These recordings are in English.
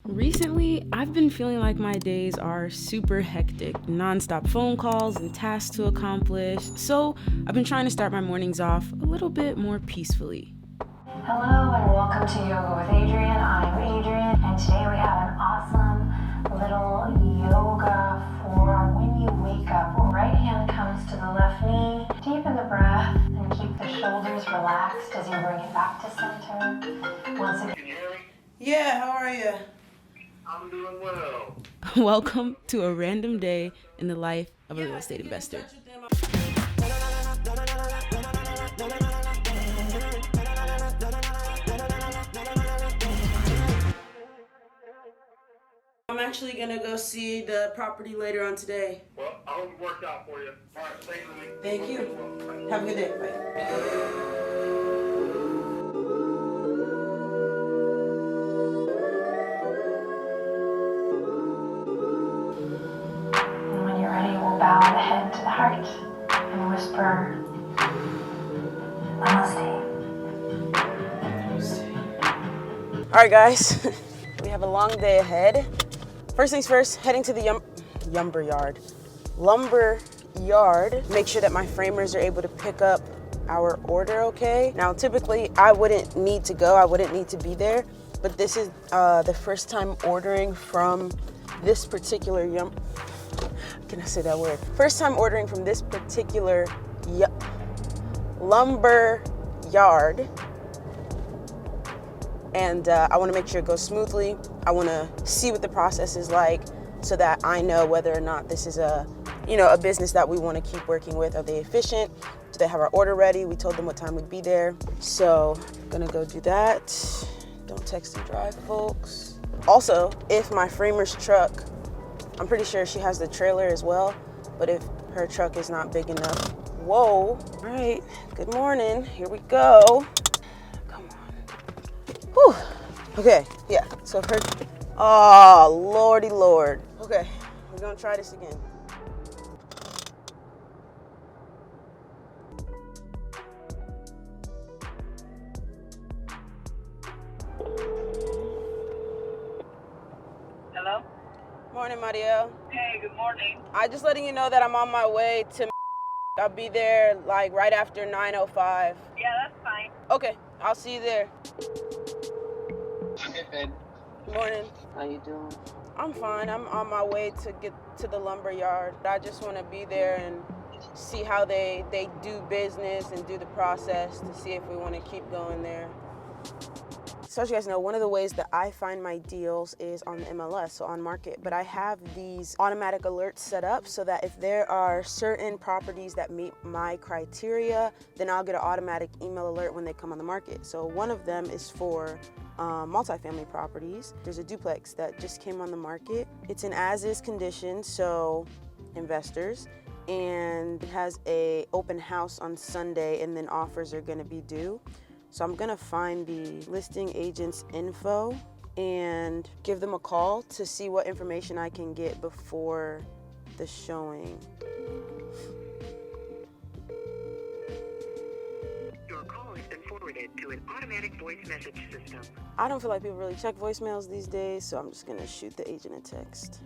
Recently, I've been feeling like my days are super hectic, non-stop phone calls and tasks to accomplish, so I've been trying to start my mornings off a little bit more peacefully. Hello and welcome to Yoga with Adrian. I'm Adrian, and today we have an awesome little yoga for when you wake up. Right hand comes to the left knee. Deepen the breath and keep the shoulders relaxed as you bring it back to center. Once again. Can you hear me? Yeah, how are you? I'm doing well. Welcome to a random day in the life of a real estate investor. I'm actually gonna go see the property later on today. Well, I hope it worked out for you. All right, thank you. Thank you. Have a good day. Bye. And when you're ready, we'll bow the head to the heart and whisper, Namaste. Alright guys, we have a long day ahead. First things first, heading to the lumber yard. Make sure that my framers are able to pick up our order okay. Now typically I wouldn't need to go, I wouldn't need to be there, but this is the first time ordering from this particular can I say that word? First time ordering from this particular lumber yard. And I want to make sure it goes smoothly. I want to see what the process is like so that I know whether or not this is a business that we want to keep working with. Are they efficient? Do they have our order ready? We told them what time we'd be there. So I'm gonna go do that. Don't text and drive, folks. Also, if my framer's truck, I'm pretty sure she has the trailer as well, but if her truck is not big enough, whoa. All right, good morning, here we go. Whew. Okay, yeah, so her, oh, lordy lord. Okay, we're gonna try this again. Hello? Morning, Mariel. Hey, good morning. I just letting you know that I'm on my way to, I'll be there like right after 9:05. Yeah, that's fine. Okay, I'll see you there. Good. Morning. How you doing? I'm fine. I'm on my way to get to the lumber yard. I just want to be there and see how they do business and do the process to see if we want to keep going there. So as you guys know, one of the ways that I find my deals is on the MLS, so on market. But I have these automatic alerts set up so that if there are certain properties that meet my criteria, then I'll get an automatic email alert when they come on the market. So one of them is for multifamily properties. There's a duplex that just came on the market. It's in as-is condition, so investors, and it has a open house on Sunday, and then offers are gonna be due. So I'm gonna find the listing agent's info and give them a call to see what information I can get before the showing. Your call has been forwarded to an automatic voice message system. I don't feel like people really check voicemails these days, so I'm just gonna shoot the agent a text.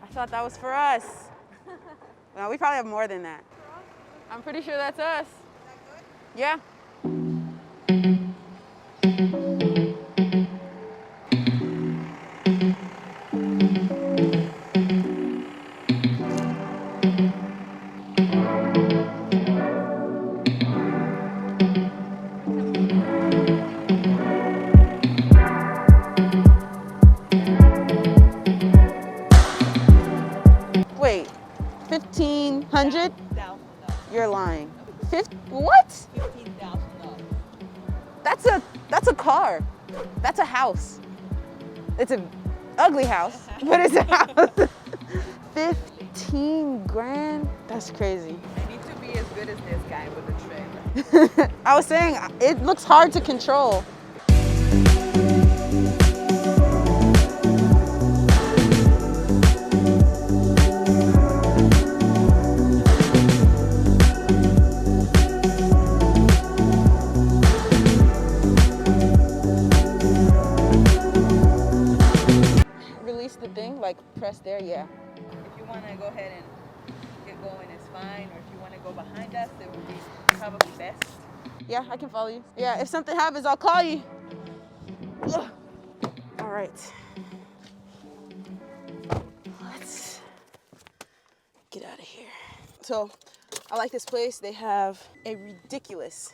I thought that was for us. No, we probably have more than that. I'm pretty sure that's us. Yeah. Wait, 1,500? You're lying. What? $15,000. That's a car. That's a house. It's an ugly house, but it's a house. 15 grand? That's crazy. I need to be as good as this guy with the trailer. I was saying, it looks hard to control. press the thing, like press there, yeah. If you want to go ahead and get going, it's fine. Or if you want to go behind us, it would be probably best. Yeah, I can follow you. Yeah, if something happens, I'll call you. Ugh. All right. Let's get out of here. So, I like this place. They have a ridiculous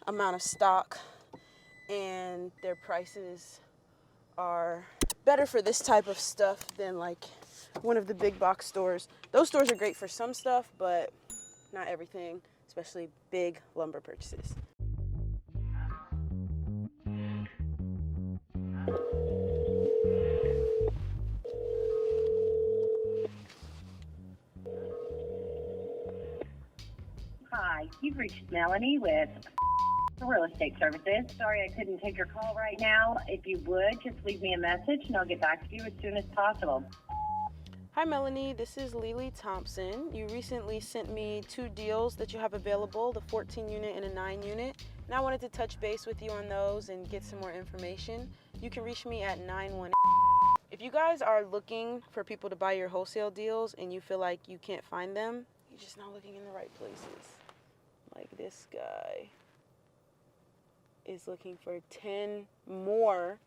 amount of stock, and their prices are better for this type of stuff than like one of the big box stores. Those stores are great for some stuff, but not everything, especially big lumber purchases. Hi, you've reached Melanie with Real Estate Services. Sorry I couldn't take your call right now. If you would, just leave me a message and I'll get back to you as soon as possible. Hi Melanie, this is Lili Thompson. You recently sent me 2 deals that you have available, the 14 unit and a 9 unit. And I wanted to touch base with you on those and get some more information. You can reach me at 918. If you guys are looking for people to buy your wholesale deals and you feel like you can't find them, you're just not looking in the right places. Like this guy is looking for 10 more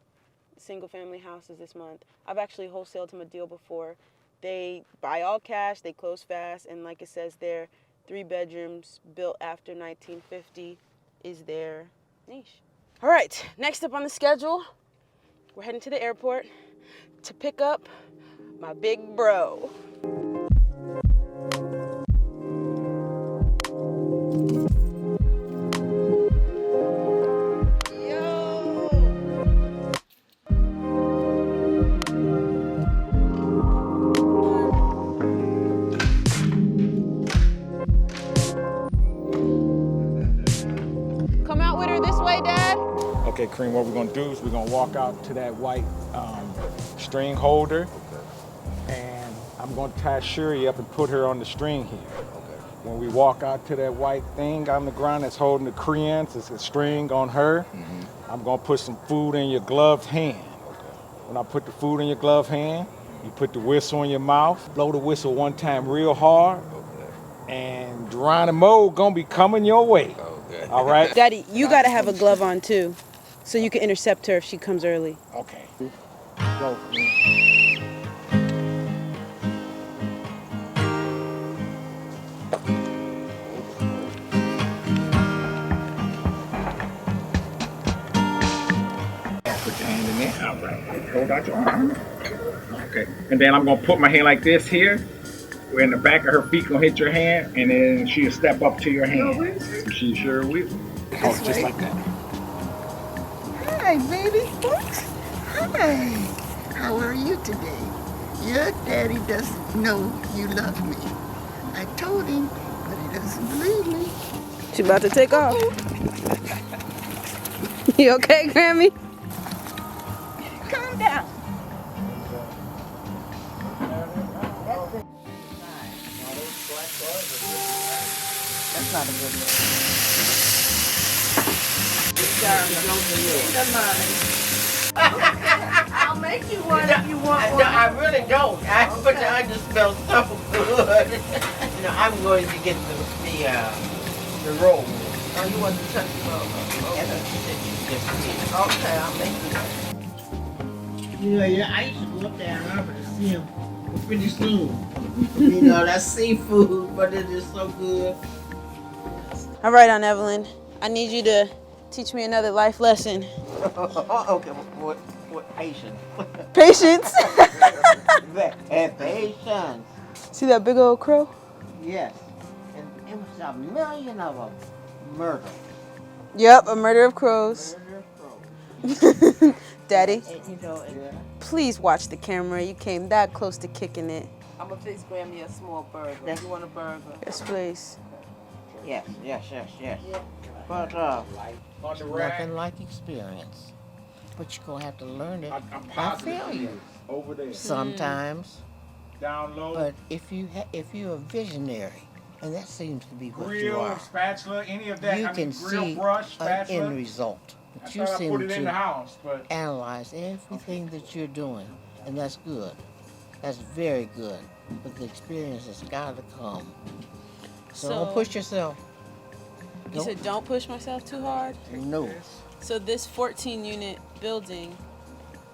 single family houses this month. I've actually wholesaled him a deal before. They buy all cash, they close fast, and like it says there, 3 bedrooms built after 1950 is their niche. All right, next up on the schedule, we're heading to the airport to pick up my big bro. Come out with her this way, Dad. Okay, Kareem, what we're gonna do is we're gonna walk out to that white string holder, and I'm gonna tie Shuri up and put her on the string here. Okay. When we walk out to that white thing on the ground that's holding the crayons, it's a string on her. Mm-hmm. I'm gonna put some food in your gloved hand. Okay. When I put the food in your gloved hand, you put the whistle in your mouth, blow the whistle one time real hard, okay. And Geronimo gonna be coming your way. Okay. All right? Daddy, you gotta have a glove on too, so you can intercept her if she comes early. Okay. Go. Put your hand in there. All right. Hold out your arm. Okay. And then I'm gonna put my hand like this here, where in the back of her feet gonna hit your hand, and then she'll step up to your hand. She sure will. Oh, just like that. Hi, baby folks. Hi. How are you today? Your daddy doesn't know you love me. I told him, but he doesn't believe me. She about to take off. You okay, Grammy? Calm down. That's not a good one. I'll make you one if you want one. No, I really don't. But I just smell so good. No, I'm going to get the roll. Oh, you want to touch the roll? Okay, I'll make you one. Yeah, I used to go up there and remember to see him pretty soon. You know, that's seafood, but it is so good. All right, Aunt Evelyn. I need you to teach me another life lesson. Okay, what patience? Patience. Patience. See that big old crow? Yes. And it was a million of them. Murder. Yep, a murder of crows. Daddy, please watch the camera. You came that close to kicking it. I'm gonna fix Grammy a small burger. You want a burger? Yes, please. Yes. Yeah. But nothing like experience. But you're gonna have to learn it by failure. Over there. Sometimes. Down low. But if you're a visionary, and that seems to be what you Grill, are, spatula, any of that. you can see brush, an spatula. end result. But That's you why I seem put it in the to house, but analyze everything that you're doing And that's good. That's very good. But the experience has got to come. So don't push yourself. You said don't push myself too hard? No. So this 14 unit building,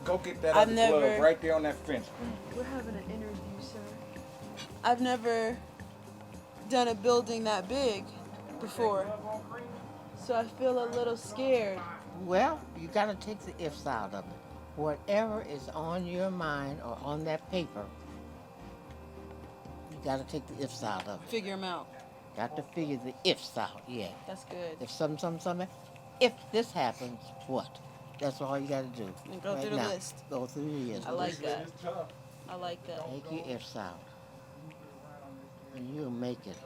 Go get that I've other never- glove right there on that fence. we're having an interview, sir. I've never done a building that big before. So I feel a little scared. Well, you got to take the ifs out of it. Whatever is on your mind or on that paper, you got to take the ifs out of it. Figure them out. Got to figure the ifs out, yeah. That's good. If something, if this happens, what? That's all you got to do. And go through the now. list. Go through the list. I like that. I like that. Take your ifs out. And you'll make it.